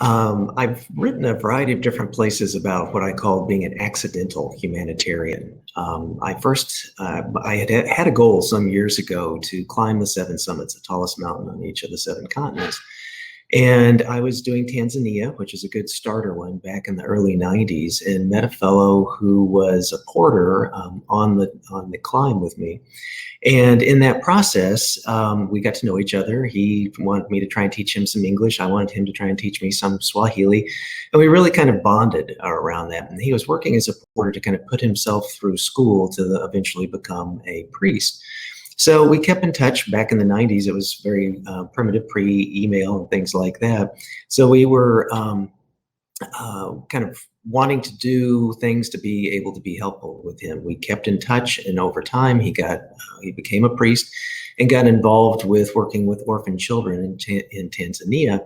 I've written a variety of different places about what I call being an accidental humanitarian. I had a goal some years ago to climb the seven summits, the tallest mountain on each of the seven continents. And I was doing Tanzania, which is a good starter one, back in the early 90s, and met a fellow who was a porter on the climb with me. And in that process, we got to know each other. He wanted me to try and teach him some English. I wanted him to try and teach me some Swahili. And we really kind of bonded around that. And he was working as a porter to kind of put himself through school to eventually become a priest. So we kept in touch back in the 90s. It was very primitive, pre-email and things like that. So we were kind of wanting to do things to be able to be helpful with him. We kept in touch, and over time he became a priest and got involved with working with orphan children in Tanzania.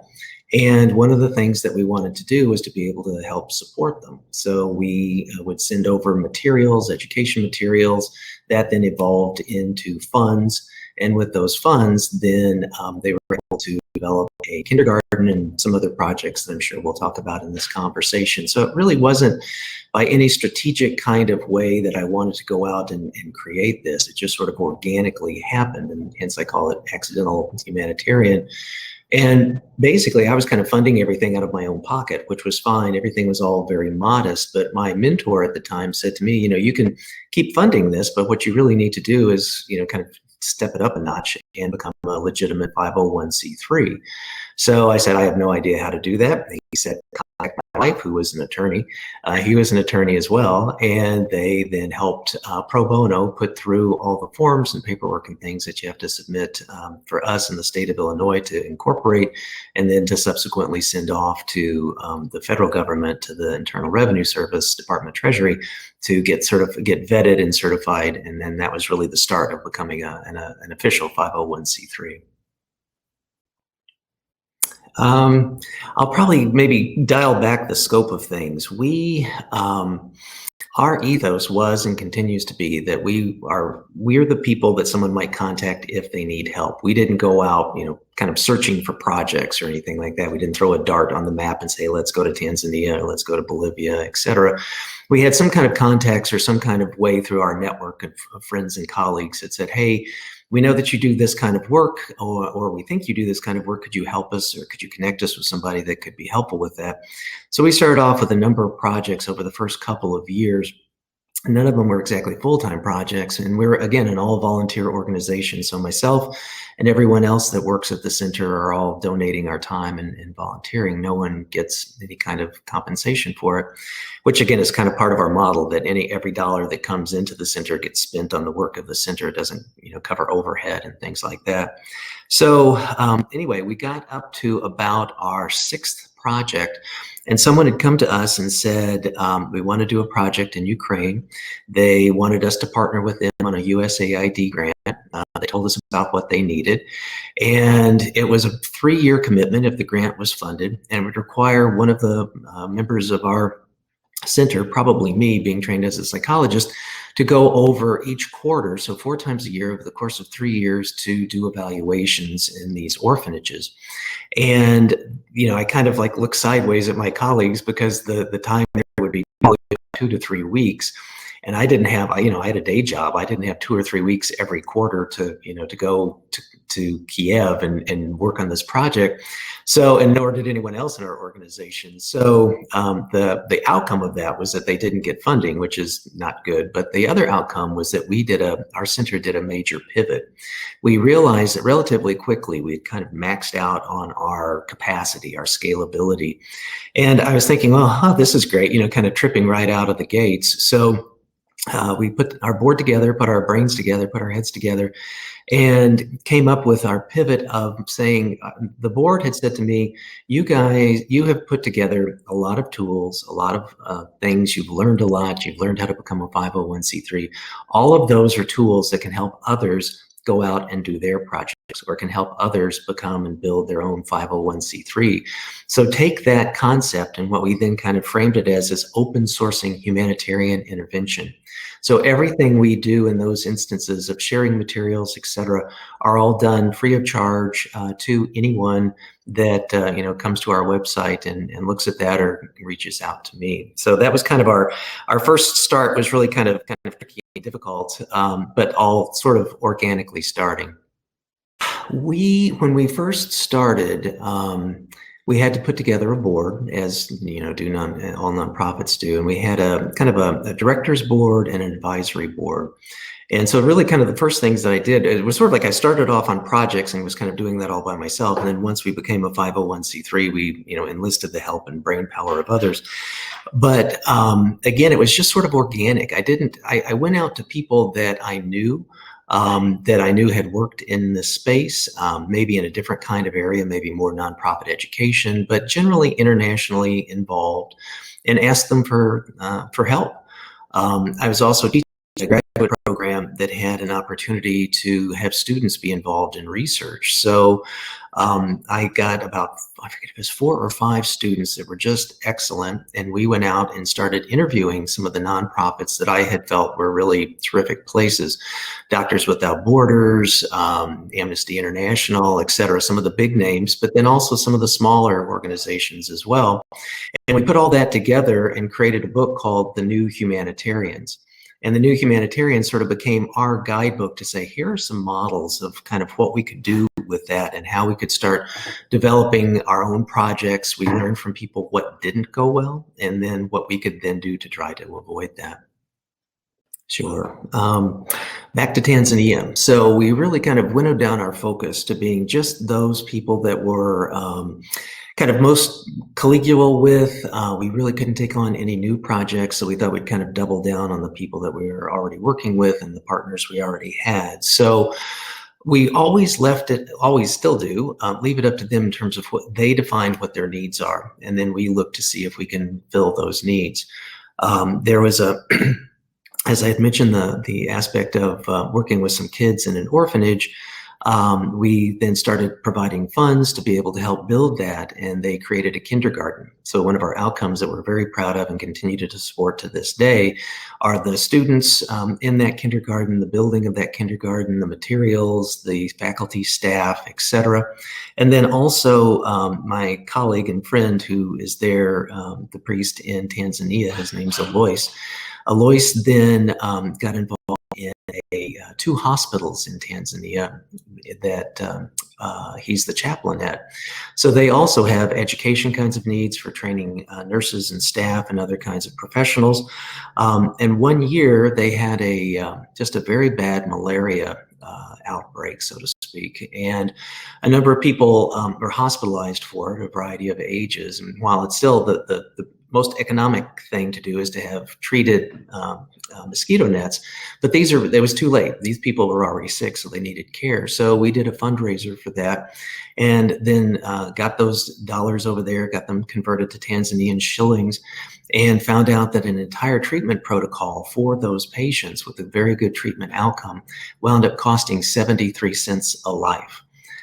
And one of the things that we wanted to do was to be able to help support them. So we would send over materials, education materials, that then evolved into funds. And with those funds, then they were able to develop a kindergarten and some other projects that I'm sure we'll talk about in this conversation. So it really wasn't by any strategic kind of way that I wanted to go out and create this. It just sort of organically happened, and hence I call it accidental humanitarian. And basically, I was kind of funding everything out of my own pocket, which was fine. Everything was all very modest. But my mentor at the time said to me, you can keep funding this, but what you really need to do is, kind of step it up a notch and become a legitimate 501c3. So I said, I have no idea how to do that. He said, contact my wife, who was an attorney. He was an attorney as well. And they then helped pro bono put through all the forms and paperwork and things that you have to submit for us in the state of Illinois to incorporate, and then to subsequently send off to the federal government, to the Internal Revenue Service, Department of Treasury, to get vetted and certified. And then that was really the start of becoming an official 501c3. I'll probably maybe dial back the scope of things. Our ethos was and continues to be that we're the people that someone might contact if they need help. We didn't go out, kind of searching for projects or anything like that. We didn't throw a dart on the map and say, let's go to Tanzania, or let's go to Bolivia, etc. We had some kind of contacts or some kind of way through our network of friends and colleagues that said, hey, we know that you do this kind of work, or we think you do this kind of work. Could you help us, or could you connect us with somebody that could be helpful with that? So we started off with a number of projects over the first couple of years. None of them were exactly full-time projects, and we're, again, an all-volunteer organization. So myself and everyone else that works at the center are all donating our time and volunteering. No one gets any kind of compensation for it, which again is kind of part of our model, that every dollar that comes into the center gets spent on the work of the center. It doesn't, cover overhead and things like that. So anyway, we got up to about our sixth project, and someone had come to us and said, we want to do a project in Ukraine. They wanted us to partner with them on a USAID grant. They told us about what they needed. And it was a 3-year commitment if the grant was funded, and would require one of the members of our center, probably me, being trained as a psychologist, to go over each quarter, so 4 times a year over the course of 3 years, to do evaluations in these orphanages. And, I kind of look sideways at my colleagues, because the time there would be probably 2 to 3 weeks. And I didn't have, I had a day job. I didn't have 2 or 3 weeks every quarter to go to Kiev and work on this project. So, and nor did anyone else in our organization. So the outcome of that was that they didn't get funding, which is not good. But the other outcome was that our center did a major pivot. We realized that relatively quickly we had kind of maxed out on our capacity, our scalability. And I was thinking, well, this is great, kind of tripping right out of the gates. So we put our board together, put our brains together, put our heads together, and came up with our pivot of saying, the board had said to me, you guys, you have put together a lot of tools, a lot of things. You've learned a lot. You've learned how to become a 501c3. All of those are tools that can help others go out and do their projects, or can help others become and build their own 501c3. So take that concept, and what we then kind of framed it as is open sourcing humanitarian intervention. So everything we do in those instances of sharing materials, etc., are all done free of charge to anyone that comes to our website and looks at that or reaches out to me. So that was kind of our first start. Was really kind of tricky and difficult, but all sort of organically starting. When we first started, we had to put together a board, as all nonprofits do, and we had a kind of a director's board and an advisory board. And so really kind of the first things that I did, it was sort of like I started off on projects and was kind of doing that all by myself. And then once we became a 501c3, we enlisted the help and brain power of others. But again, it was just sort of organic. I went out to people that I knew had worked in this space, maybe in a different kind of area, maybe more nonprofit education, but generally internationally involved, and asked them for help. I was also teaching a graduate program that had an opportunity to have students be involved in research. So I got about, I forget if it was 4 or 5 students that were just excellent. And we went out and started interviewing some of the nonprofits that I had felt were really terrific places. Doctors Without Borders, Amnesty International, et cetera, some of the big names, but then also some of the smaller organizations as well. And we put all that together and created a book called The New Humanitarians. And The New Humanitarians sort of became our guidebook to say, here are some models of kind of what we could do with that and how we could start developing our own projects. We learned from people what didn't go well, and then what we could then do to try to avoid that. Sure. Back to Tanzania. So we really kind of winnowed down our focus to being just those people that were kind of most collegial with. We really couldn't take on any new projects, so we thought we'd kind of double down on the people that we were already working with and the partners we already had. So we always left it, always still do, leave it up to them in terms of what they defined what their needs are, and then we look to see if we can fill those needs. There was as I had mentioned, the aspect of working with some kids in an orphanage. We then started providing funds to be able to help build that, and they created a kindergarten. So one of our outcomes that we're very proud of and continue to support to this day are the students in that kindergarten, the building of that kindergarten, the materials, the faculty, staff, et cetera. And then also my colleague and friend who is there, the priest in Tanzania, his name's Alois. Alois then got involved in 2 hospitals in Tanzania that he's the chaplain at. So they also have education kinds of needs for training nurses and staff and other kinds of professionals. And one year they had just a very bad malaria outbreak, so to speak, and a number of people were hospitalized for it, a variety of ages. And while it's still the most economic thing to do is to have treated mosquito nets, but it was too late. These people were already sick, so they needed care. So we did a fundraiser for that, and then got those dollars over there, got them converted to Tanzanian shillings, and found out that an entire treatment protocol for those patients with a very good treatment outcome wound up costing 73 cents a life.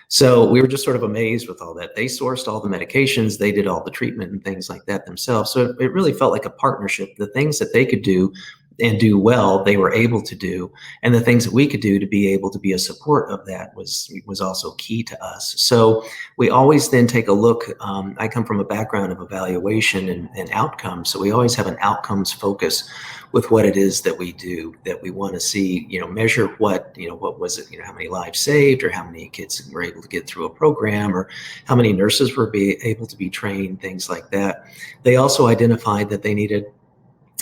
So we were just sort of amazed with all that. They sourced all the medications, they did all the treatment and things like that themselves. So it really felt like a partnership. The things that they could do and do well, they were able to do. And the things that we could do to be able to be a support of that was also key to us. So we always then take a look. I come from a background of evaluation and outcomes. So we always have an outcomes focus with what it is that we do, that we want to see, measure what was it, how many lives saved, or how many kids were able to get through a program, or how many nurses were able to be trained, things like that. They also identified that they needed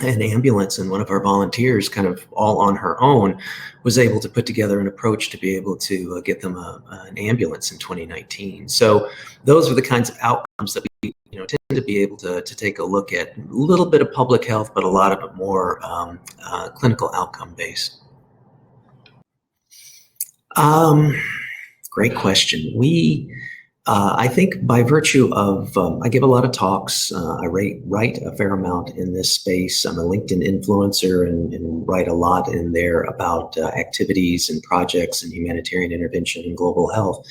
an ambulance, and one of our volunteers, kind of all on her own, was able to put together an approach to be able to get them an ambulance in 2019. So those are the kinds of outcomes that we tend to be able to take a look at. A little bit of public health, but a lot of it more clinical outcome based. Great question. We I think by virtue of, I give a lot of talks. I write a fair amount in this space. I'm a LinkedIn influencer and write a lot in there about activities and projects and humanitarian intervention and global health.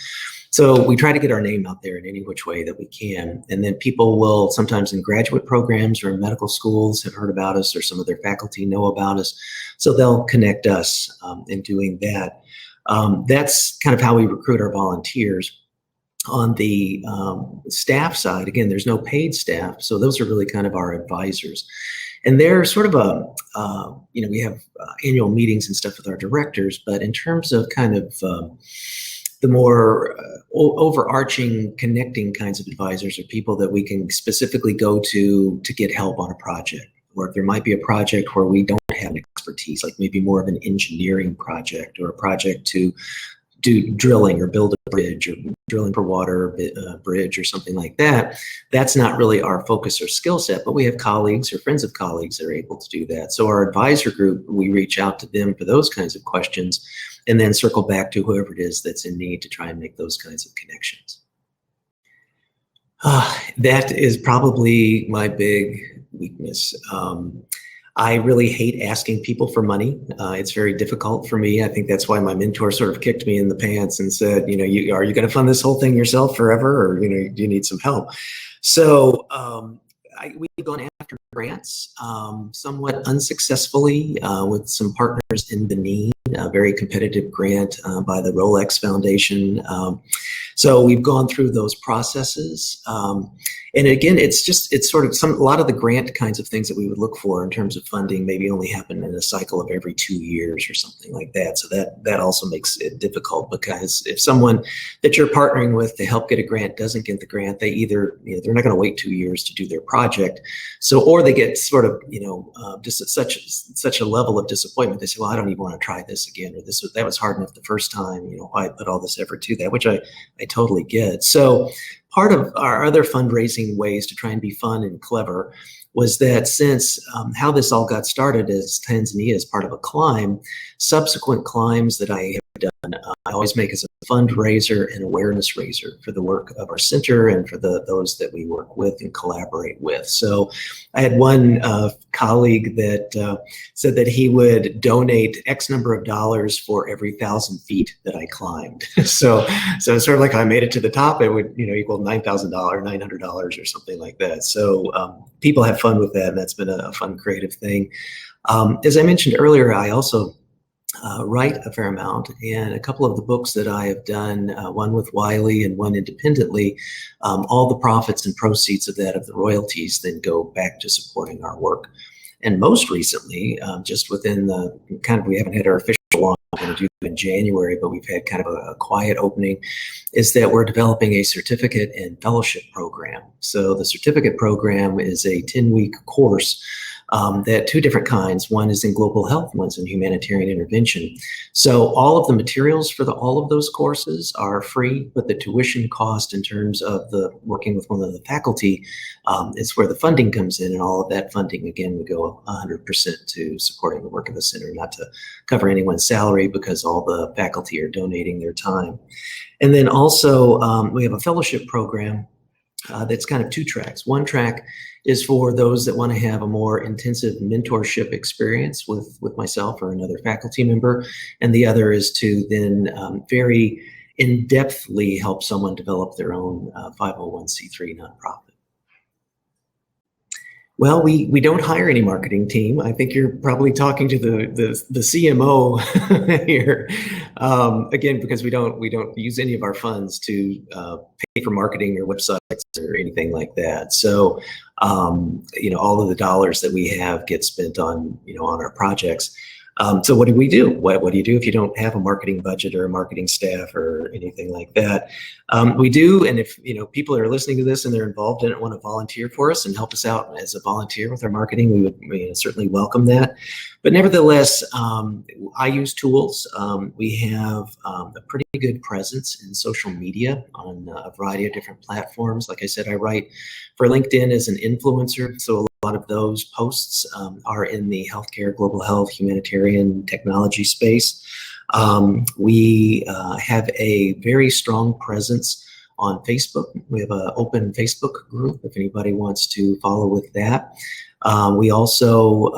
So we try to get our name out there in any which way that we can. And then people will sometimes in graduate programs or in medical schools have heard about us, or some of their faculty know about us. So they'll connect us in doing that. That's kind of how we recruit our volunteers. On the staff side, again, there's no paid staff. So those are really kind of our advisors. And they're sort of we have annual meetings and stuff with our directors, but in terms of kind of the more overarching connecting kinds of advisors are people that we can specifically go to get help on a project. Or if there might be a project where we don't have expertise, like maybe more of an engineering project or a project to do drilling or build a bridge or drilling for water, bridge or something like that. That's not really our focus or skill set, but we have colleagues or friends of colleagues that are able to do that. So our advisor group, we reach out to them for those kinds of questions and then circle back to whoever it is that's in need to try and make those kinds of connections. That is probably my big weakness. I really hate asking people for money. It's very difficult for me. I think that's why my mentor sort of kicked me in the pants and said, are you going to fund this whole thing yourself forever, or do you need some help? So we've gone after grants somewhat unsuccessfully with some partners in Benin, a very competitive grant by the Rolex Foundation. So we've gone through those processes. And again, it's sort of a lot of the grant kinds of things that we would look for in terms of funding maybe only happen in a cycle of every 2 years or something like that. So that also makes it difficult, because if someone that you're partnering with to help get a grant doesn't get the grant, they either, they're not going to wait 2 years to do their project. So, or they get sort of, just at such a level of disappointment. They say, well, I don't even want to try this again, or that was hard enough the first time, why put all this effort to that, which I totally get. So part of our other fundraising ways to try and be fun and clever was that since how this all got started is Tanzania is part of a climb, subsequent climbs that I have done, I always make as a fundraiser and awareness raiser for the work of our center and for those that we work with and collaborate with. So I had one colleague that said that he would donate X number of dollars for every 1,000 feet that I climbed. so it's sort of like I made it to the top, it would equal $9,000, $900 or something like that. So people have fun with that, and that's been a fun creative thing. As I mentioned earlier, I also write a fair amount, and a couple of the books that I have done, one with Wiley and one independently, all the profits and proceeds of that, of the royalties, then go back to supporting our work. And most recently, just within the we haven't had our official launch, we're going to do it in January, but we've had kind of a quiet opening, is that we're developing a certificate and fellowship program. So the certificate program is a 10-week course that two different kinds. One is in global health, one's in humanitarian intervention. So all of the materials for all of those courses are free, but the tuition cost in terms of the working with one of the faculty is where the funding comes in, and all of that funding, again, would go 100% to supporting the work of the center, not to cover anyone's salary, because all the faculty are donating their time. And then also we have a fellowship program that's kind of two tracks. One track is for those that want to have a more intensive mentorship experience with myself or another faculty member. And the other is to then very in-depthly help someone develop their own 501c3 nonprofit. Well, we don't hire any marketing team. I think you're probably talking to the CMO here. Again, because we don't use any of our funds to pay for marketing or websites or anything like that. So, all of the dollars that we have get spent on on our projects. So what do we do? What do you do if you don't have a marketing budget or a marketing staff or anything like that? We do, and if people are listening to this and they're involved in it, want to volunteer for us and help us out as a volunteer with our marketing, we would certainly welcome that. But nevertheless, I use tools. We have a pretty good presence in social media on a variety of different platforms. Like I said, I write for LinkedIn as an influencer, so a lot of those posts are in the healthcare, global health, humanitarian, technology space. We have a very strong presence on Facebook. We have an open Facebook group if anybody wants to follow with that. We also,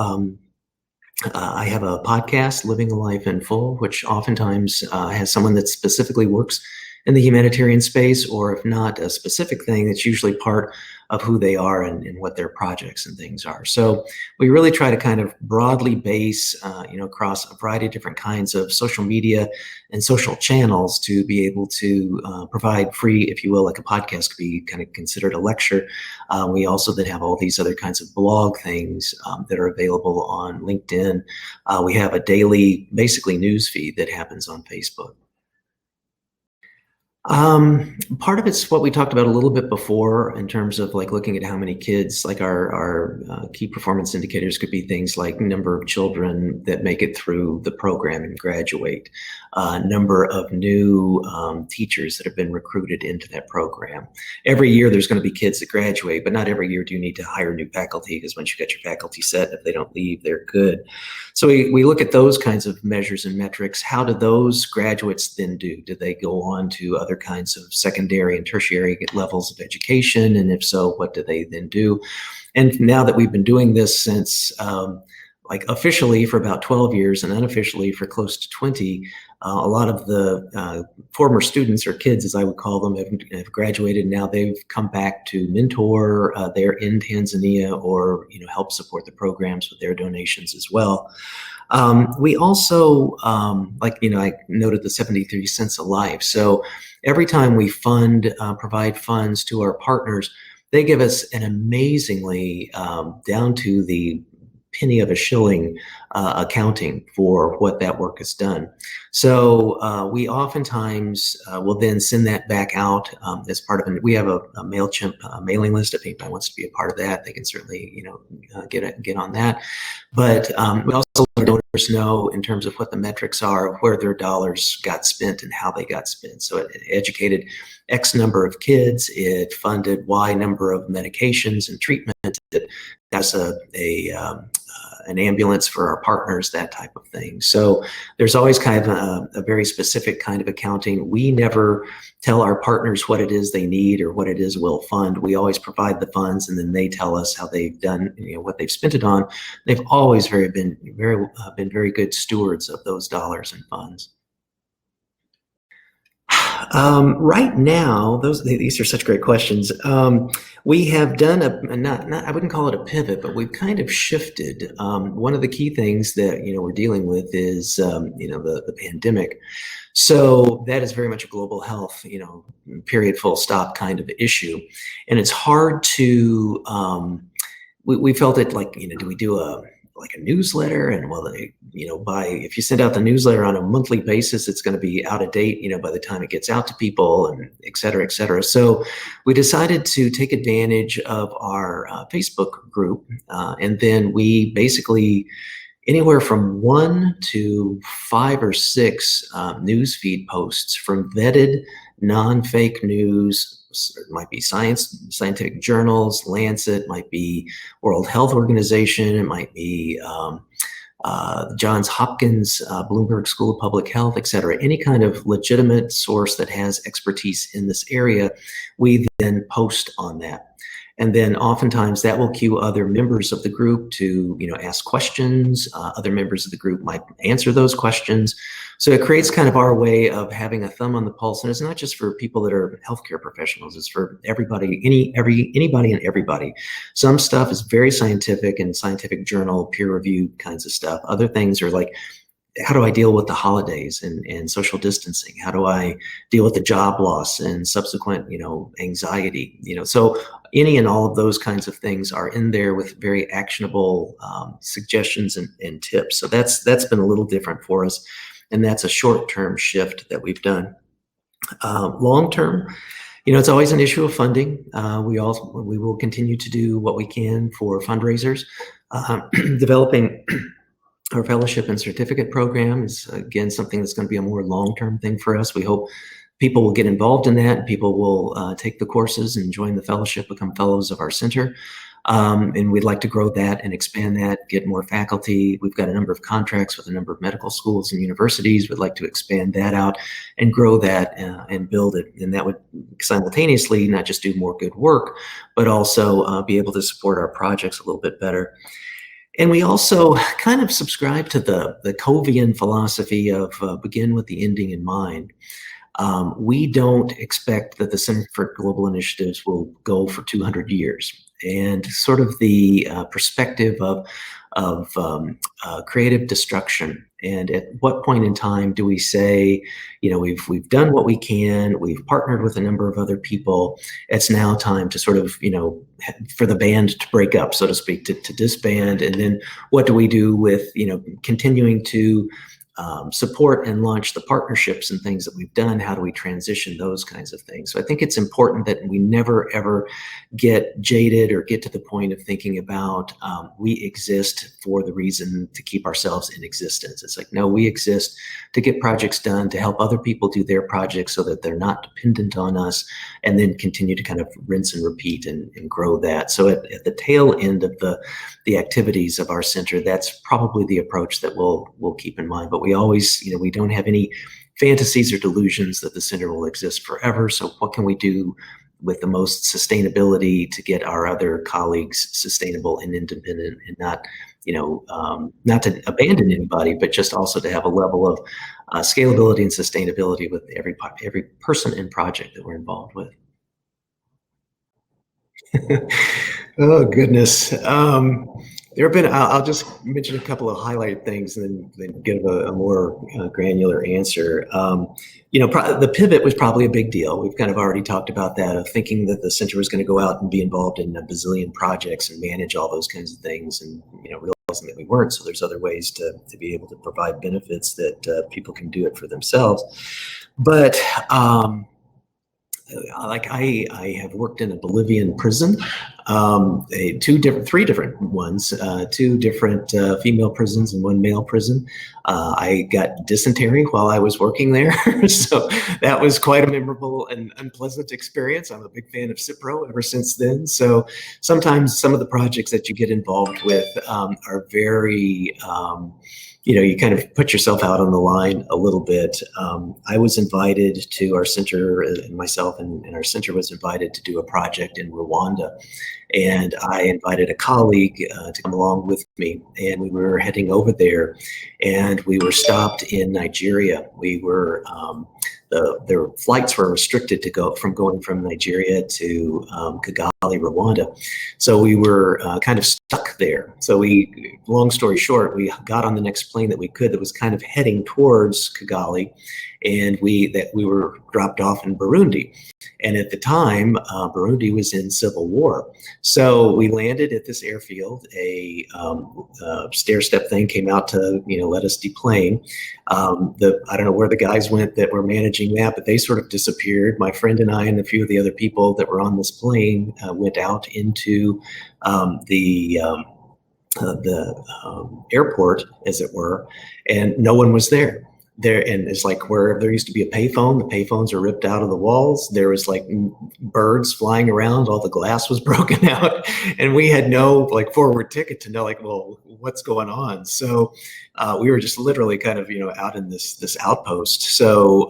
I have a podcast, Living a Life in Full, which oftentimes has someone that specifically works in the humanitarian space, or if not a specific thing, it's usually part of who they are and what their projects and things are. So we really try to kind of broadly base, across a variety of different kinds of social media and social channels to be able to provide free, if you will, like a podcast could be kind of considered a lecture. We also then have all these other kinds of blog things that are available on LinkedIn. We have a daily, basically, news feed that happens on Facebook. Part of it's what we talked about a little bit before in terms of like looking at how many kids, like our key performance indicators could be things like number of children that make it through the program and graduate, number of new teachers that have been recruited into that program. Every year there's going to be kids that graduate, but not every year do you need to hire new faculty, because once you get your faculty set, if they don't leave, they're good. So we look at those kinds of measures and metrics. How do those graduates then do? Do they go on to other kinds of secondary and tertiary levels of education? And if so, what do they then do? And now that we've been doing this since like officially for about 12 years and unofficially for close to 20, a lot of the former students, or kids as I would call them, have graduated. Now they've come back to mentor. They're in Tanzania, or help support the programs with their donations as well. We also, I noted the 73 cents a life. So every time we provide funds to our partners, they give us an amazingly down to the penny of a shilling accounting for what that work has done. So we oftentimes will then send that back out as part of we have a MailChimp mailing list. If anybody wants to be a part of that, they can certainly get on that. But we also let donors know in terms of what the metrics are, where their dollars got spent and how they got spent. So it educated X number of kids, it funded Y number of medications and treatment, that's an ambulance for our partners, that type of thing. So there's always kind of a very specific kind of accounting. We never tell our partners what it is they need or what it is we'll fund. We always provide the funds, and then they tell us how they've done, what they've spent it on. They've always been very good stewards of those dollars and funds. Right now, these are such great questions. We have done I wouldn't call it a pivot, but we've kind of shifted. One of the key things that we're dealing with is the pandemic. So that is very much a global health, period, full stop kind of issue, and it's hard to. We felt it like do we do a newsletter? And if you send out the newsletter on a monthly basis, it's going to be out of date, by the time it gets out to people, and et cetera, et cetera. So we decided to take advantage of our Facebook group. And then we basically, anywhere from 1 to 5 or 6 newsfeed posts from vetted, non-fake news. It might be scientific journals, Lancet, might be World Health Organization, it might be Johns Hopkins, Bloomberg School of Public Health, et cetera. Any kind of legitimate source that has expertise in this area, we then post on that. And then oftentimes that will cue other members of the group to, ask questions. Other members of the group might answer those questions. So it creates kind of our way of having a thumb on the pulse. And it's not just for people that are healthcare professionals. It's for everybody, anybody and everybody. Some stuff is very scientific and scientific journal, peer-reviewed kinds of stuff. Other things are like, how do I deal with the holidays and social distancing? How do I deal with the job loss and subsequent, anxiety? So any and all of those kinds of things are in there with very actionable suggestions and tips. So that's been a little different for us, and that's a short-term shift that we've done. Long-term, it's always an issue of funding. We will continue to do what we can for fundraisers, developing. Our fellowship and certificate program is, again, something that's going to be a more long-term thing for us. We hope people will get involved in that. People will take the courses and join the fellowship, become fellows of our center. And we'd like to grow that and expand that, get more faculty. We've got a number of contracts with a number of medical schools and universities. We'd like to expand that out and grow that and build it. And that would simultaneously not just do more good work, but also be able to support our projects a little bit better. And we also kind of subscribe to the Covian philosophy of begin with the ending in mind. We don't expect that the Center for Global Initiatives will go for 200 years. And sort of the perspective of creative destruction. And at what point in time do we say, we've done what we can, we've partnered with a number of other people, it's now time to sort of, for the band to break up, so to speak, to disband. And then what do we do with, continuing to support and launch the partnerships and things that we've done? How do we transition those kinds of things? So I think it's important that we never ever get jaded or get to the point of thinking about we exist for the reason to keep ourselves in existence. It's like, no, we exist to get projects done, to help other people do their projects so that they're not dependent on us, and then continue to kind of rinse and repeat and grow that. So at the tail end of the activities of our center, that's probably the approach that we'll keep in mind. But we always, we don't have any fantasies or delusions that the center will exist forever. So what can we do with the most sustainability to get our other colleagues sustainable and independent, and not, not to abandon anybody, but just also to have a level of scalability and sustainability with every person and project that we're involved with. Oh, goodness. There have been, I'll just mention a couple of highlight things and then give a more granular answer. The pivot was probably a big deal. We've kind of already talked about that, of thinking that the center was going to go out and be involved in a bazillion projects and manage all those kinds of things, and realizing that we weren't. So there's other ways to be able to provide benefits that people can do it for themselves. But like I have worked in a Bolivian prison, three different ones, two different female prisons and one male prison. I got dysentery while I was working there, so that was quite a memorable and unpleasant experience. I'm a big fan of Cipro ever since then. So sometimes some of the projects that you get involved with are very you kind of put yourself out on the line a little bit. I was invited to our center, and myself and our center was invited to do a project in Rwanda. And I invited a colleague to come along with me, and we were heading over there, and we were stopped in Nigeria. We were, their flights were restricted to going from Nigeria to Kigali, Rwanda. So we were kind of stuck there. So long story short, we got on the next plane that we could that was kind of heading towards Kigali, and we were dropped off in Burundi. And at the time, Burundi was in civil war. So we landed at this airfield. A stair-step thing came out to let us deplane. I don't know where the guys went that were managing that, but they sort of disappeared. My friend and I and a few of the other people that were on this plane went out into the airport, as it were, and no one was there. And it's like where there used to be a payphone, the payphones are ripped out of the walls. There was like birds flying around, all the glass was broken out, and we had no forward ticket to know well, what's going on. So we were just literally kind of out in this outpost. So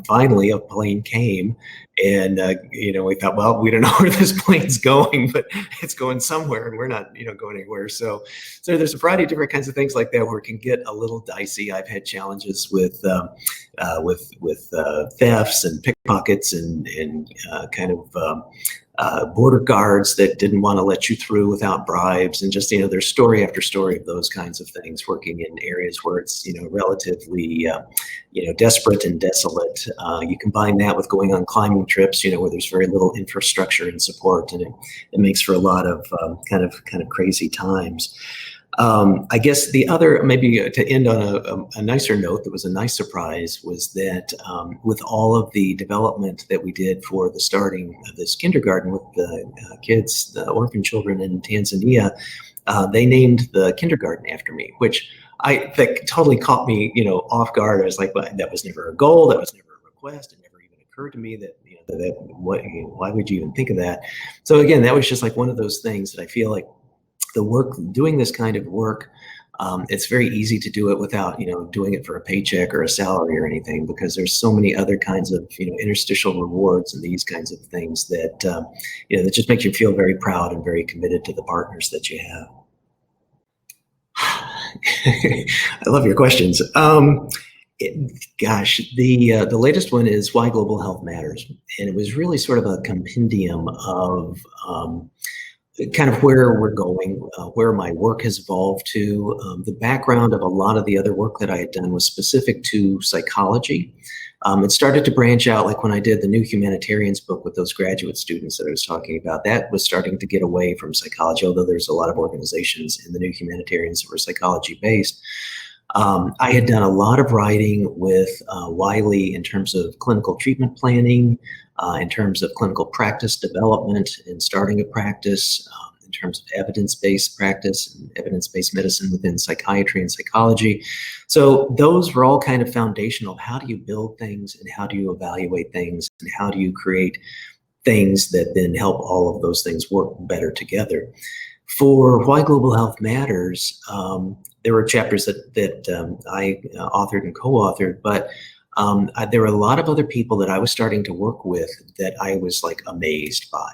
finally a plane came, and we thought, well, we don't know where this plane's going, but it's going somewhere, and we're not going anywhere. So there's a variety of different kinds of things like that where it can get a little dicey. I've had challenges with thefts and pickpockets and kind of border guards that didn't want to let you through without bribes, and just there's story after story of those kinds of things working in areas where it's relatively desperate and desolate. You combine that with going on climbing trips where there's very little infrastructure and support, and it makes for a lot of kind of crazy times. I guess the other, maybe to end on a nicer note, that was a nice surprise, was that with all of the development that we did for the starting of this kindergarten with the kids, the orphan children in Tanzania, they named the kindergarten after me, which I think totally caught me, off guard. I was like, well, that was never a goal, that was never a request, it never even occurred to me that, why would you even think of that? So again, that was just like one of those things that I feel like doing this kind of work, it's very easy to do it without, doing it for a paycheck or a salary or anything, because there's so many other kinds of, interstitial rewards and these kinds of things that, that just makes you feel very proud and very committed to the partners that you have. I love your questions. The latest one is Why Global Health Matters. And it was really sort of a compendium of kind of where we're going, where my work has evolved to. The background of a lot of the other work that I had done was specific to psychology. It started to branch out, like when I did the New Humanitarians book with those graduate students that I was talking about. That was starting to get away from psychology, although there's a lot of organizations in the New Humanitarians that were psychology-based. I had done a lot of writing with Wiley in terms of clinical treatment planning, in terms of clinical practice development and starting a practice, in terms of evidence-based practice and evidence-based medicine within psychiatry and psychology. So those were all kind of foundational. How do you build things, and how do you evaluate things, and how do you create things that then help all of those things work better together? For Why Global Health Matters, there were chapters that I authored and co-authored, but there were a lot of other people that I was starting to work with that I was like amazed by.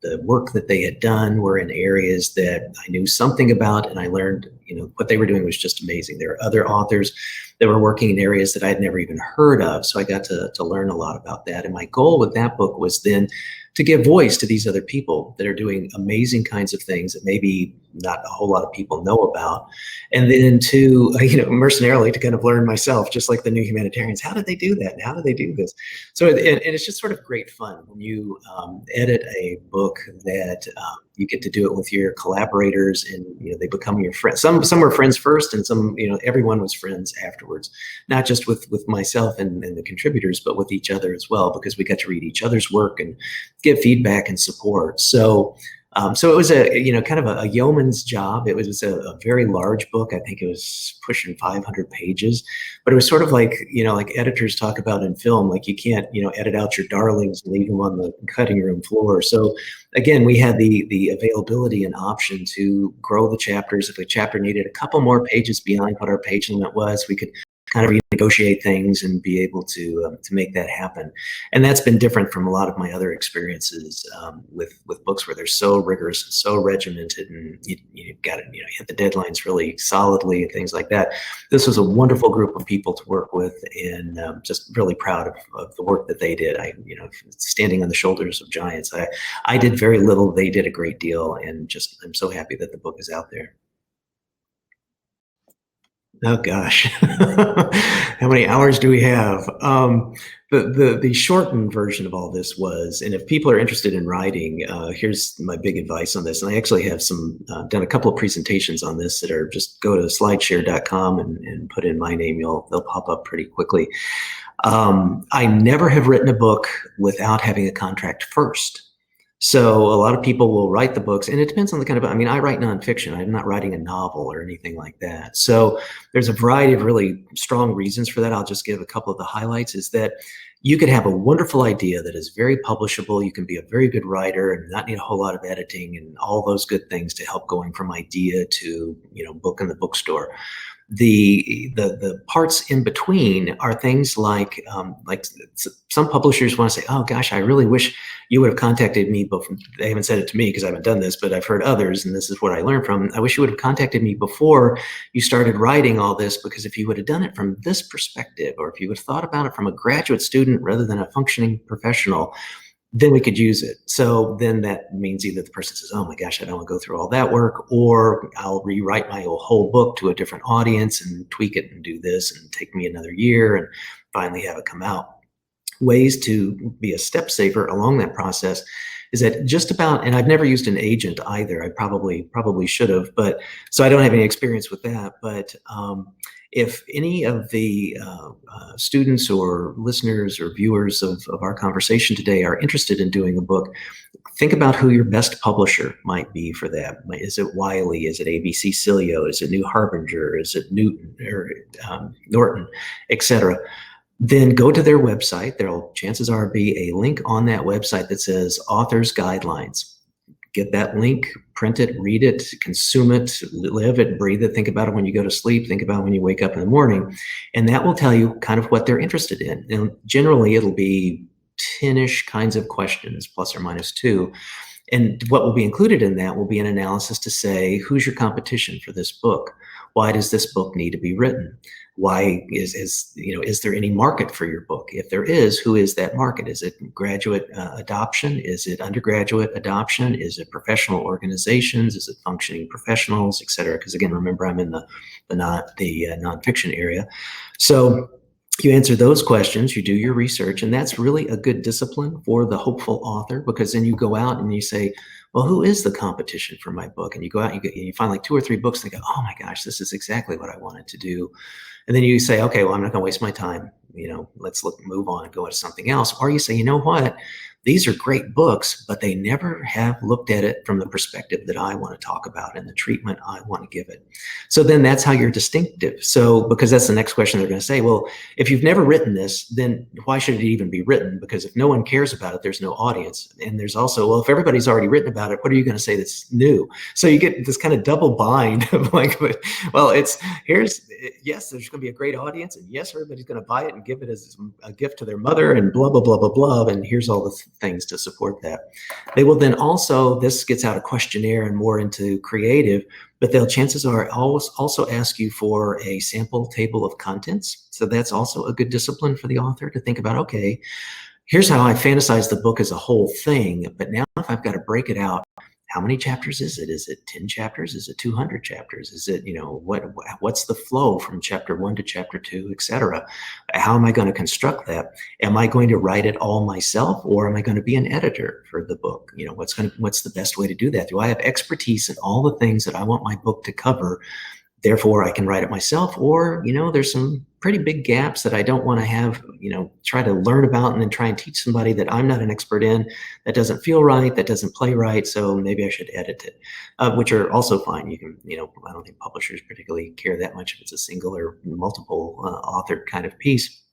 The work that they had done were in areas that I knew something about, and I learned, what they were doing was just amazing. There were other authors that were working in areas that I'd never even heard of, so I got to learn a lot about that. And my goal with that book was then to give voice to these other people that are doing amazing kinds of things that maybe not a whole lot of people know about. And then to, mercenarily to kind of learn myself, just like the New Humanitarians, how did they do that? And how did they do this? So, and it's just sort of great fun when you edit a book that you get to do it with your collaborators, and, they become your friends. Some were friends first, and some, everyone was friends afterwards, not just with myself and the contributors, but with each other as well, because we got to read each other's work and give feedback and support. So it was kind of a yeoman's job. It was a very large book. I think it was pushing 500 pages, but it was sort of like, like editors talk about in film, like you can't, edit out your darlings and leave them on the cutting room floor. So again, we had the availability and option to grow the chapters. If a chapter needed a couple more pages beyond what our page limit was, we could kind of renegotiate things and be able to make that happen. And that's been different from a lot of my other experiences with books where they're so rigorous and so regimented, and you've got to hit the deadlines really solidly and things like that. This was a wonderful group of people to work with, and just really proud of the work that they did. Standing on the shoulders of giants. I did very little. They did a great deal, and I'm so happy that the book is out there. Oh gosh, how many hours do we have? The shortened version of all this was, and if people are interested in writing, here's my big advice on this. And I actually have done a couple of presentations on this that are just go to slideshare.com and put in my name. They'll pop up pretty quickly. I never have written a book without having a contract first. So a lot of people will write the books, and it depends on the kind of, I write nonfiction. I'm not writing a novel or anything like that. So there's a variety of really strong reasons for that. I'll just give a couple of the highlights. Is that you could have a wonderful idea that is very publishable. You can be a very good writer and not need a whole lot of editing and all those good things to help going from idea to, book in the bookstore. The parts in between are things like some publishers want to say, oh gosh, I really wish you would have contacted me before. They haven't said it to me because I haven't done this, but I've heard others, and this is what I learned from. I wish you would have contacted me before you started writing all this, because if you would have done it from this perspective, or if you would have thought about it from a graduate student rather than a functioning professional, then we could use it. So then that means either the person says, oh my gosh, I don't want to go through all that work, or I'll rewrite my whole book to a different audience and tweak it and do this and take me another year and finally have it come out. Ways to be a step saver along that process is that just about, and I've never used an agent either. I probably should have, but so I don't have any experience with that. But if any of the students or listeners or viewers of our conversation today are interested in doing a book, think about who your best publisher might be for that. Is it Wiley? Is it ABC Cilio? Is it New Harbinger? Is it Newton or Norton, etc.? then go to their website. There'll chances are be a link on that website that says Author's Guidelines. Get that link, print it, read it, consume it, live it, breathe it, think about it when you go to sleep, think about it when you wake up in the morning. And that will tell you kind of what they're interested in. And generally it'll be 10-ish kinds of questions, plus or minus 2. And what will be included in that will be an analysis to say, who's your competition for this book? Why does this book need to be written? Why is there any market for your book? If there is, who is that market? Is it graduate adoption? Is it undergraduate adoption? Is it professional organizations? Is it functioning professionals, et cetera? Because again, remember, I'm in the nonfiction area. So you answer those questions, you do your research, and that's really a good discipline for the hopeful author, because then you go out and you say, well, who is the competition for my book? And you go out and you find like 2 or 3 books and you go, oh my gosh, this is exactly what I wanted to do. And then you say, okay, well, I'm not going to waste my time. Let's move on and go into something else. Or you say, you know what? These are great books, but they never have looked at it from the perspective that I want to talk about and the treatment I want to give it. So then that's how you're distinctive. So, because that's the next question they're going to say, well, if you've never written this, then why should it even be written? Because if no one cares about it, there's no audience. And there's also, well, if everybody's already written about it, what are you going to say that's new? So you get this kind of double bind of like, well, yes, there's going to be a great audience, and yes, everybody's going to buy it and give it as a gift to their mother and blah, blah, blah, blah, blah. And here's all the things to support that. They will then also, this gets out of questionnaire and more into creative, but they'll chances are also ask you for a sample table of contents. So that's also a good discipline for the author to think about, okay, here's how I fantasize the book as a whole thing, but now if I've got to break it out, how many chapters is it? Is it 10 chapters? Is it 200 chapters? Is it, what's the flow from chapter 1 to chapter 2, et cetera? How am I going to construct that? Am I going to write it all myself, or am I going to be an editor for the book? What's the best way to do that? Do I have expertise in all the things that I want my book to cover? Therefore, I can write it myself, or, there's some pretty big gaps that I don't want to have, try to learn about and then try and teach somebody that I'm not an expert in, that doesn't feel right, that doesn't play right. So maybe I should edit it, which are also fine. You can, I don't think publishers particularly care that much if it's a single or multiple authored kind of piece.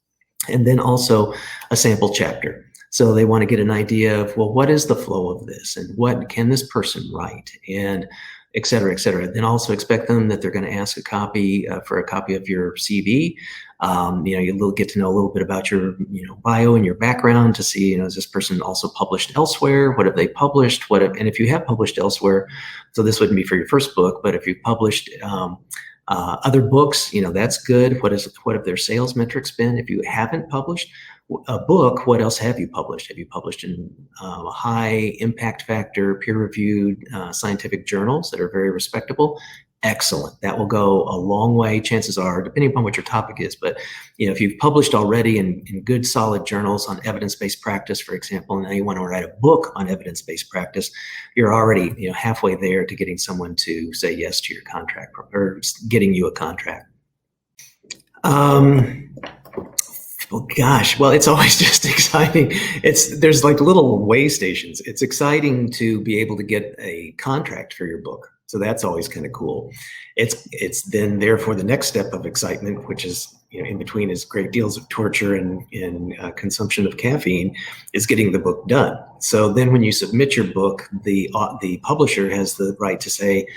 And then also a sample chapter. So they want to get an idea of, well, what is the flow of this, and what can this person write, and et cetera, et cetera. Then also expect them that they're going to ask for a copy of your CV. You'll get to know a little bit about your, bio and your background to see, is this person also published elsewhere? What have they published? And if you have published elsewhere, so this wouldn't be for your first book, but if you've published other books, that's good. What have their sales metrics been? If you haven't published a book, what else have you published? Have you published in high impact factor, peer-reviewed scientific journals that are very respectable? Excellent. That will go a long way, chances are, depending upon what your topic is. But if you've published already in good, solid journals on evidence-based practice, for example, and now you want to write a book on evidence-based practice, you're already halfway there to getting someone to say yes to your contract, or getting you a contract. Well, gosh, it's always just exciting. There's like little way stations. It's exciting to be able to get a contract for your book. So that's always kind of cool. It's then therefore the next step of excitement, which is, in between is great deals of torture and consumption of caffeine, is getting the book done. So then when you submit your book, the publisher has the right to say,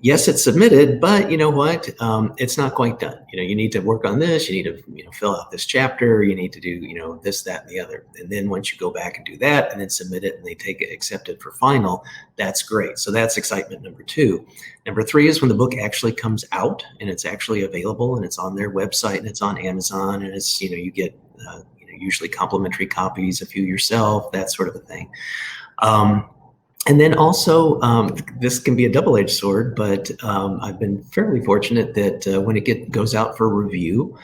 yes, it's submitted, but you know what? It's not quite done. You need to work on this. You need to, fill out this chapter. You need to do, this, that, and the other. And then once you go back and do that and then submit it and they accept it for final, that's great. So that's excitement number 2. Number 3 is when the book actually comes out and it's actually available and it's on their website and it's on Amazon and it's, you get, usually complimentary copies, a few yourself, that sort of a thing. And then also, this can be a double-edged sword, but I've been fairly fortunate that when it goes out for review,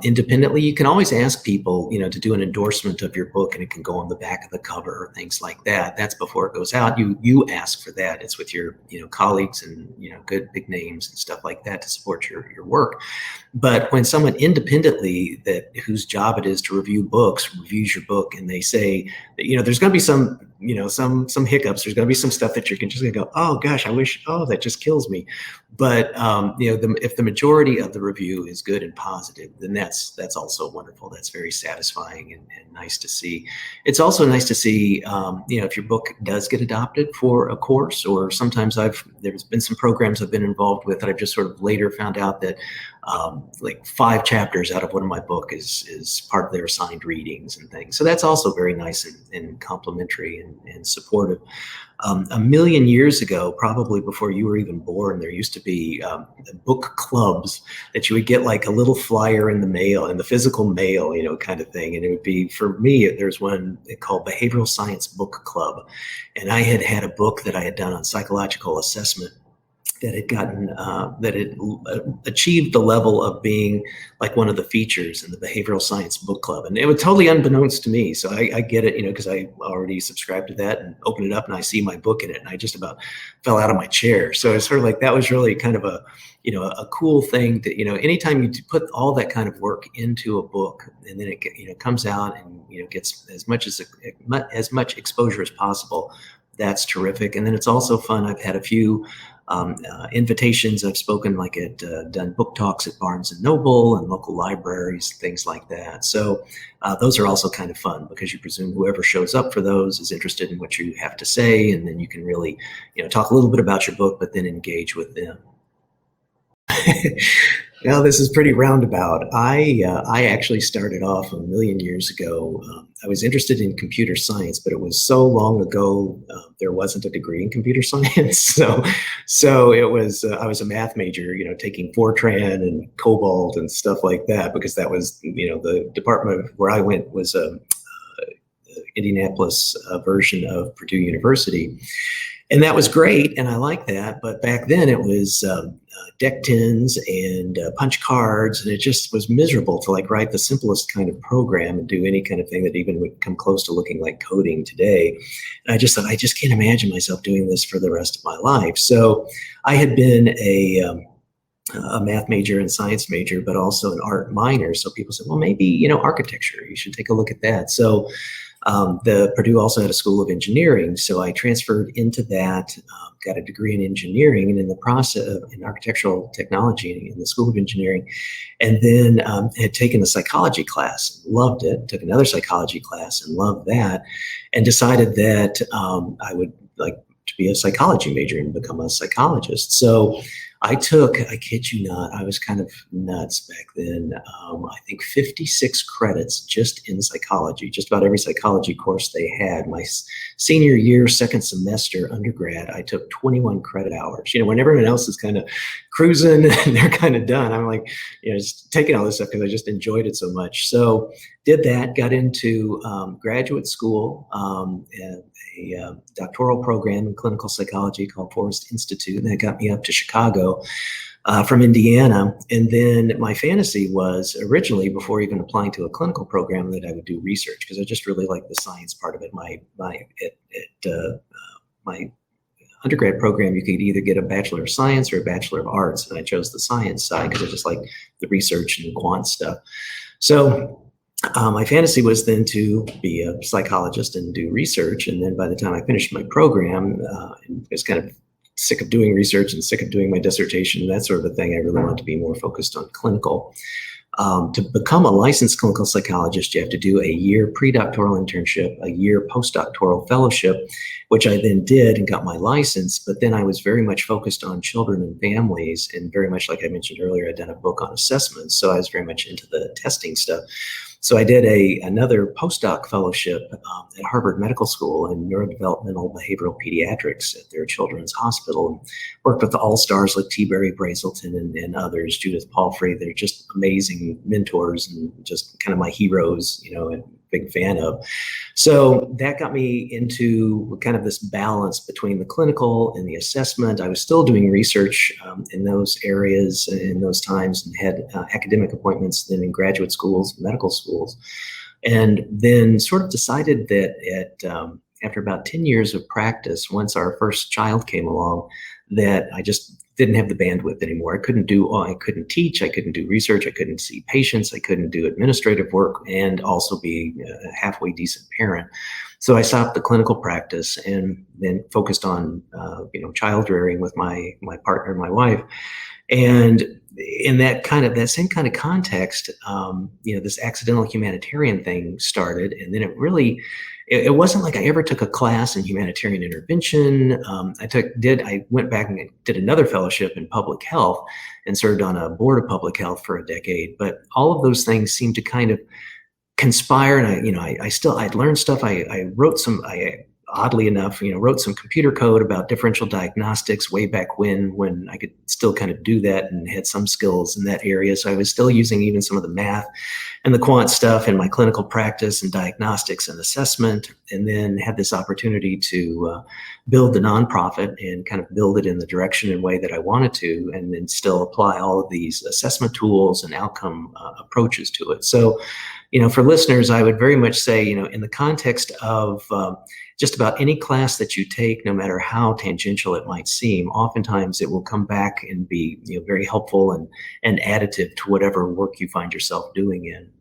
independently, you can always ask people, to do an endorsement of your book, and it can go on the back of the cover or things like that. That's before it goes out. You ask for that. It's with your, colleagues and, good big names and stuff like that to support your work. But when someone independently whose job it is to review books reviews your book, and they say that, there's going to be some, some hiccups. There's going to be some stuff that you're just going to go, oh gosh, that just kills me. But if the majority of the review is good and positive, then that's also wonderful. That's very satisfying and nice to see. It's also nice to see, if your book does get adopted for a course, or sometimes there's been some programs I've been involved with that I've just sort of later found out that like 5 chapters out of one of my book is part of their assigned readings and things. So that's also very nice and complimentary and supportive. A million years ago, probably before you were even born, there used to be book clubs that you would get like a little flyer in the mail, in the physical mail, kind of thing. And it would be, for me, there's one called Behavioral Science Book Club. And I had a book that I had done on psychological assessment that had gotten, that it achieved the level of being like one of the features in the Behavioral Science Book Club. And it was totally unbeknownst to me. So I get it, because I already subscribed to that and opened it up and I see my book in it and I just about fell out of my chair. So it's sort of like, that was really kind of a cool thing that, anytime you put all that kind of work into a book and then it comes out and, gets as much exposure as possible, that's terrific. And then it's also fun. I've had a few invitations. I've spoken done book talks at Barnes and Noble and local libraries, things like that. So those are also kind of fun because you presume whoever shows up for those is interested in what you have to say. And then you can really, talk a little bit about your book, but then engage with them. Now, this is pretty roundabout. I actually started off a million years ago. I was interested in computer science, but it was so long ago, there wasn't a degree in computer science. So it was, I was a math major, taking Fortran and COBOL and stuff like that, because that was, the department where I went was Indianapolis version of Purdue University. And that was great, and I liked that. But back then it was deck tins and punch cards, and it just was miserable to write the simplest kind of program and do any kind of thing that even would come close to looking like coding today. And I just thought, I just can't imagine myself doing this for the rest of my life. So I had been a math major and science major, but also an art minor. So people said, well, maybe, architecture, you should take a look at that. So the Purdue also had a school of engineering. So I transferred into that, got a degree in engineering and in the process in architectural technology in the School of Engineering. And then had taken a psychology class, loved it, took another psychology class and loved that, and decided that I would like to be a psychology major and become a psychologist. So I took, I kid you not, I was kind of nuts back then. I think 56 credits just in psychology, just about every psychology course they had. My senior year, second semester undergrad, I took 21 credit hours. When everyone else is kind of cruising and they're kind of done, I'm like, just taking all this stuff because I just enjoyed it so much. So did that, got into graduate school, a doctoral program in clinical psychology called Forrest Institute, and that got me up to Chicago from Indiana. And then my fantasy was originally, before even applying to a clinical program, that I would do research because I just really liked the science part of it. My undergrad program, you could either get a Bachelor of Science or a Bachelor of Arts, and I chose the science side because I just like the research and quant stuff. So my fantasy was then to be a psychologist and do research. And then by the time I finished my program, and I was kind of sick of doing research and sick of doing my dissertation and that sort of a thing, I really wanted to be more focused on clinical. To become a licensed clinical psychologist, you have to do a year predoctoral internship, a year postdoctoral fellowship, which I then did and got my license. But then I was very much focused on children and families, and very much like I mentioned earlier, I'd done a book on assessments. So I was very much into the testing stuff. So I did another postdoc fellowship at Harvard Medical School in neurodevelopmental behavioral pediatrics at their children's hospital, and worked with the all-stars like T. Barry Brazelton and others, Judith Palfrey. They're just amazing mentors and just kind of my heroes, and big fan of. So that got me into kind of this balance between the clinical and the assessment. I was still doing research in those areas in those times, and had academic appointments then in graduate schools, medical schools, and then sort of decided that after about 10 years of practice, once our first child came along, that I just didn't have the bandwidth anymore. I couldn't teach, I couldn't do research, I couldn't see patients, I couldn't do administrative work and also be a halfway decent parent. So I stopped the clinical practice and then focused on, child rearing with my partner, my wife. And in that same kind of context, this accidental humanitarian thing started, and then it wasn't like I ever took a class in humanitarian intervention. I went back and did another fellowship in public health and served on a board of public health for a decade. But all of those things seemed to kind of conspire, and I'd learned stuff. I wrote oddly enough, wrote some computer code about differential diagnostics way back when I could still kind of do that and had some skills in that area. So I was still using even some of the math and the quant stuff in my clinical practice and diagnostics and assessment, and then had this opportunity to build the nonprofit and kind of build it in the direction and way that I wanted to, and then still apply all of these assessment tools and outcome approaches to it. So, for listeners, I would very much say, in the context of just about any class that you take, no matter how tangential it might seem, oftentimes it will come back and be very helpful and additive to whatever work you find yourself doing in.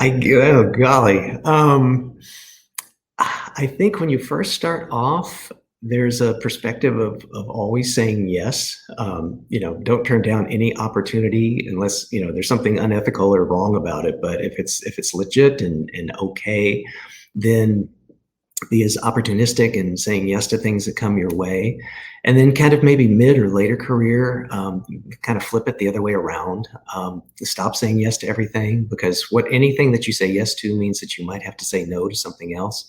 Oh golly. I think when you first start off, there's a perspective of always saying yes. Don't turn down any opportunity unless there's something unethical or wrong about it. But if it's legit and okay, then be as opportunistic and saying yes to things that come your way. And then kind of maybe mid or later career, kind of flip it the other way around. Stop saying yes to everything, because anything that you say yes to means that you might have to say no to something else.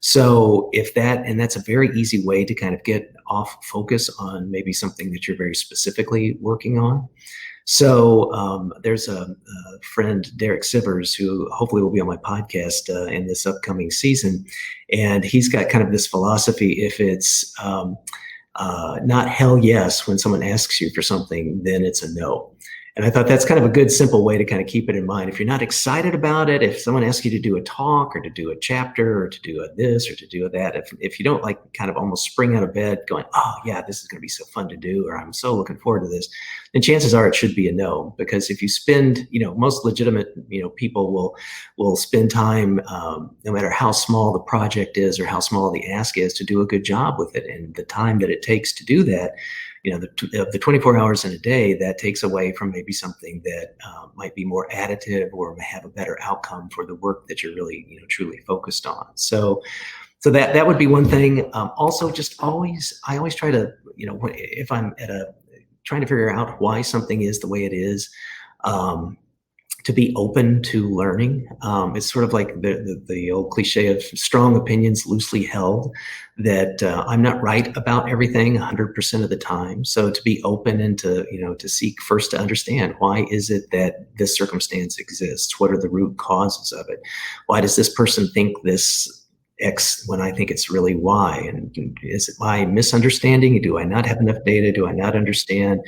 So that's a very easy way to kind of get off focus on maybe something that you're very specifically working on. So there's a friend, Derek Sivers, who hopefully will be on my podcast in this upcoming season. And he's got kind of this philosophy: if it's not hell yes when someone asks you for something, then it's a no. And I thought that's kind of a good, simple way to kind of keep it in mind. If you're not excited about it, if someone asks you to do a talk or to do a chapter or to do a this or to do a that, if you don't like kind of almost spring out of bed going, oh yeah, this is going to be so fun to do, or I'm so looking forward to this, then chances are it should be a no. Because if you spend, most legitimate, people will spend time, no matter how small the project is or how small the ask is, to do a good job with it. And the time that it takes to do that, the 24 hours in a day, that takes away from maybe something that might be more additive or have a better outcome for the work that you're really, truly focused on. So that would be one thing. Also, I always try to, if I'm trying to figure out why something is the way it is, to be open to learning. It's sort of like the old cliche of strong opinions loosely held, that I'm not right about everything 100% of the time. So to be open and to seek first to understand, why is it that this circumstance exists? What are the root causes of it? Why does this person think this X when I think it's really Y? And is it my misunderstanding? Do I not have enough data? Do I not understand?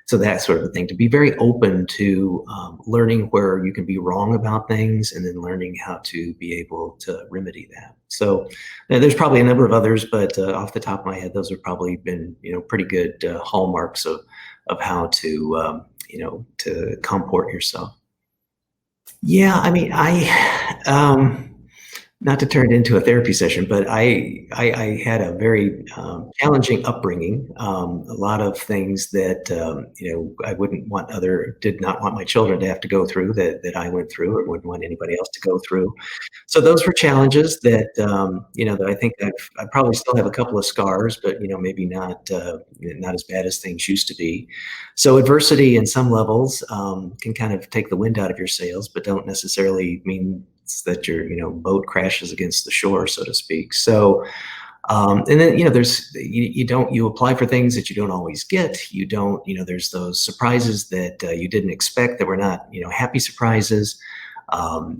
So that sort of a thing, to be very open to learning where you can be wrong about things, and then learning how to be able to remedy that. So there's probably a number of others, but off the top of my head, those have probably been, pretty good hallmarks of how to, to comport yourself. Yeah, I mean, not to turn it into a therapy session, but I had a very challenging upbringing. A lot of things that I did not want my children to have to go through that I went through, or wouldn't want anybody else to go through. So those were challenges that that I think I probably still have a couple of scars, but maybe not as bad as things used to be. So adversity in some levels can kind of take the wind out of your sails, but don't necessarily mean that your boat crashes against the shore, so to speak. So and then you apply for things that you don't always get. There's those surprises that you didn't expect, that were not happy surprises.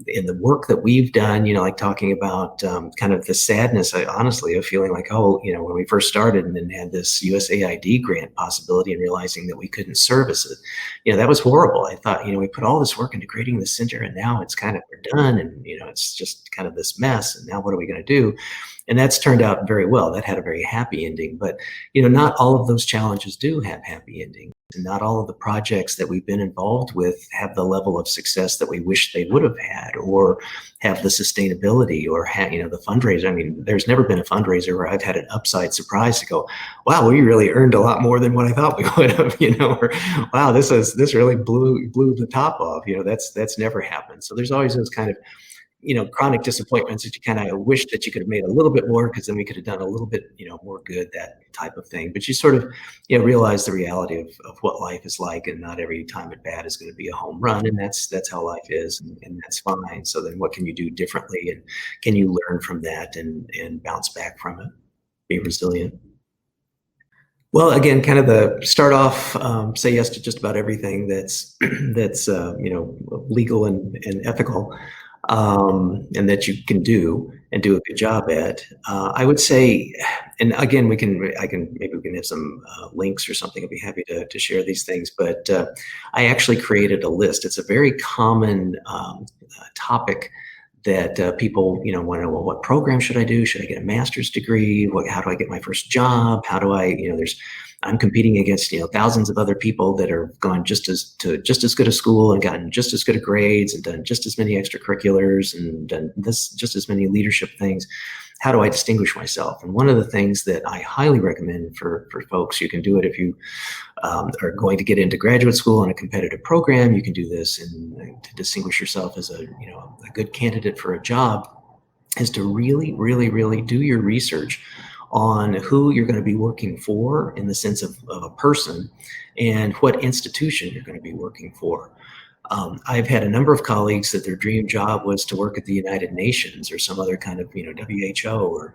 In the work that we've done, like talking about kind of the sadness, honestly, of feeling like, when we first started and then had this USAID grant possibility and realizing that we couldn't service it, that was horrible. I thought, we put all this work into creating the center, and now it's kind of, we're done, and it's just kind of this mess, and now what are we going to do? And that's turned out very well. That had a very happy ending. But, not all of those challenges do have happy endings. And not all of the projects that we've been involved with have the level of success that we wish they would have had, or have the sustainability, or the fundraiser. I mean, there's never been a fundraiser where I've had an upside surprise to go, wow, we really earned a lot more than what I thought we would have, or wow, this really blew the top off. That's never happened. So there's always those kind of chronic disappointments that you kind of wish that you could have made a little bit more, because then we could have done a little bit, more good, that type of thing. But you sort of, realize the reality of what life is like, and not every time at bat is going to be a home run, and that's how life is, and that's fine. So then what can you do differently, and can you learn from that and bounce back from it, be resilient? Well, again, kind of the start off, say yes to just about everything that's that's legal and ethical, and that you can do and do a good job at. I would say, and again, maybe we can have some links or something. I'd be happy to share these things. But I actually created a list. It's a very common topic that people, want to know, well, what program should I do? Should I get a master's degree? How do I get my first job? How do I, I'm competing against, thousands of other people that are gone just as good a school, and gotten just as good of grades, and done just as many extracurriculars, and done just as many leadership things. How do I distinguish myself? And one of the things that I highly recommend for folks, you can do it if you are going to get into graduate school in a competitive program. You can do this, and to distinguish yourself as a good candidate for a job, is to really, really, really do your research on who you're going to be working for, in the sense of a person, and what institution you're going to be working for. I've had a number of colleagues that their dream job was to work at the United Nations, or some other kind of, WHO or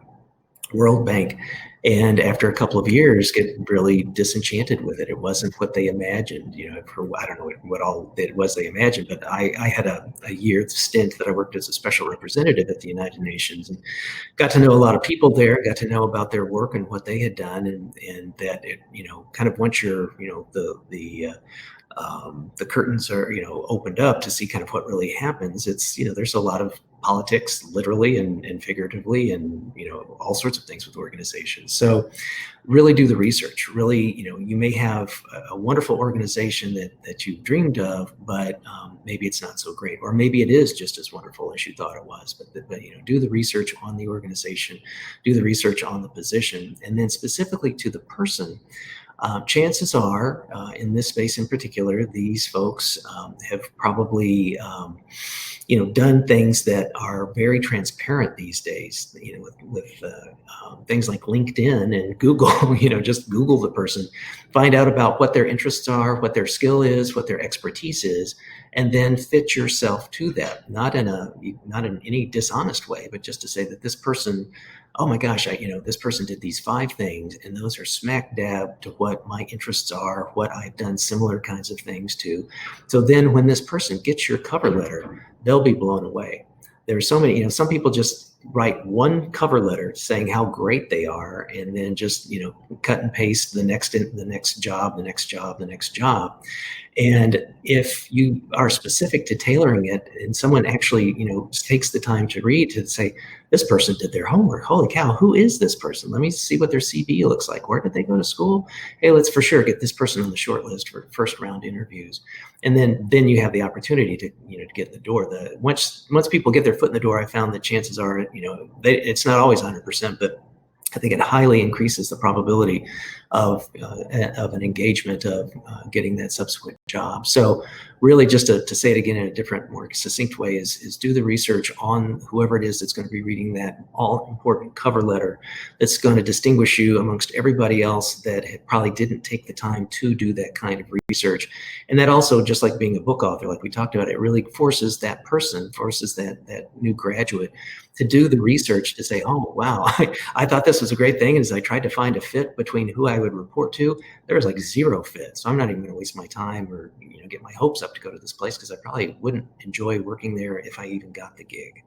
World Bank. And after a couple of years, get really disenchanted with it. It wasn't what they imagined, I don't know what all it was they imagined, but I had a year stint that I worked as a special representative at the United Nations, and got to know a lot of people there, got to know about their work and what they had done, and that it, kind of once you're, the curtains are, opened up to see kind of what really happens. It's, there's a lot of politics, literally and figuratively, and, all sorts of things with organizations. So really do the research. Really, you may have a wonderful organization that you dreamed of, but maybe it's not so great, or maybe it is just as wonderful as you thought it was. But do the research on the organization, do the research on the position, and then specifically to the person. Chances are, in this space in particular, these folks have probably, done things that are very transparent these days. With things like LinkedIn and Google. Just Google the person, find out about what their interests are, what their skill is, what their expertise is, and then fit yourself to that. Not in any dishonest way, but just to say that this person, oh my gosh, this person did these 5 things, and those are smack dab to what my interests are, what I've done similar kinds of things to. So then when this person gets your cover letter, they'll be blown away. There are so many, some people just write one cover letter saying how great they are, and then just, cut and paste the next job. And if you are specific to tailoring it, and someone actually, takes the time to read, to say, this person did their homework. Holy cow, who is this person? Let me see what their CV looks like. Where did they go to school? Hey, let's for sure get this person on the short list for first round interviews. And then you have the opportunity to, to get in the door. Once people get their foot in the door, I found that chances are, it's not always 100%, but I think it highly increases the probability of an engagement, of getting that subsequent job. So really, just to say it again in a different, more succinct way, is do the research on whoever it is that's going to be reading that all-important cover letter, that's going to distinguish you amongst everybody else that probably didn't take the time to do that kind of research. And that also, just like being a book author, like we talked about, it really forces that new graduate to do the research, to say, oh, wow, I thought this was a great thing. And as I tried to find a fit between who I would report to, there was like 0 fit. So I'm not even going to waste my time, or get my hopes up to go to this place, because I probably wouldn't enjoy working there if I even got the gig.